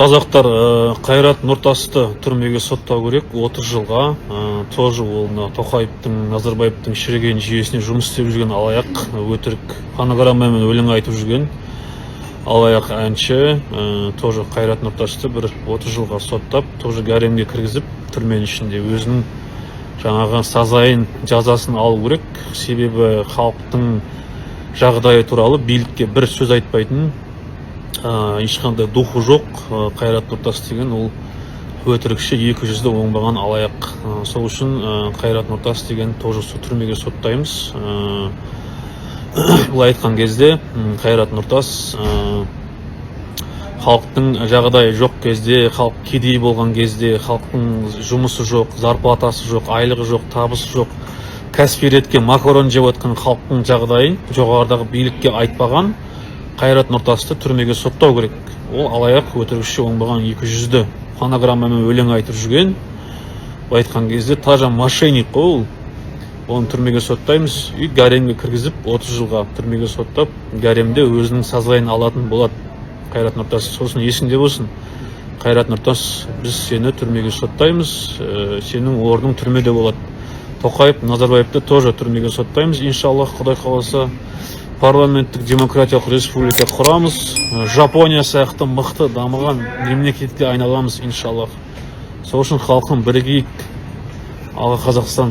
Қазақтар Қайрат Нұртасты түрмеге соттау керек 30 жылға. Тоже ол Тоқаевтың, Назарбаевтың шіріген жүйесіне жұмыс істеп жүрген алаяқ, өтірік фонограммамен өлең айтып жүрген алаяқ әнші. Тоже Қайрат Нұртасты бір 30 жылға соттап, тоже гаремге кіргізіп, түрменің ішінде өзінің жаңағы сазайын жазасын алу керек. Себебі халықтың жағдайы туралы билікке бір сөз айтпайтын, ешқандай духы жоқ Қайрат Нұртас деген ол өтірікші, 200-ді оңбаған алаяқ. Сол үшін Қайрат Нұртас деген тоже түрмеге соттаймыз. Бұл айтқан кезде Қайрат Нұртас халықтың жағдайы жоқ кезде, халық кедей болған кезде, халықтың жұмысы жоқ, зарплатасы жоқ, айлығы жоқ, табысы жоқ, кәсіпкерлікке макарон жеп отқан халықтың жағдайын жоғарыдағы билікке айтпаған Қайрат Нұртасты түрмеге соттау керек. Ол алаяқ, өтірікші, оңбаған 200-ді фонограммамен өлең айтып жүрген. Айтқан кезде тажа мошенник қой. Оны түрмеге соттаймыз, гаремге кіргізіп 30 жылға түрмеге соттап, гаремде өзінің сазайын алатын болады Қайрат Нұртас. Сосын есіңде болсын, Қайрат Нұртас, біз сені түрмеге соттаймыз, сенің орның түрмеде болады. Тоқаев, Назарбаевты тоже түрмеге соттаймыз. Иншаллах, Құдай қаласа, парламенттік демократиялық республика құрамыз. Жапония сияқты мықты дамыған мемлекетке айналамыз иншаллах. Сол үшін халқын бірігейік. Алға Қазақстан.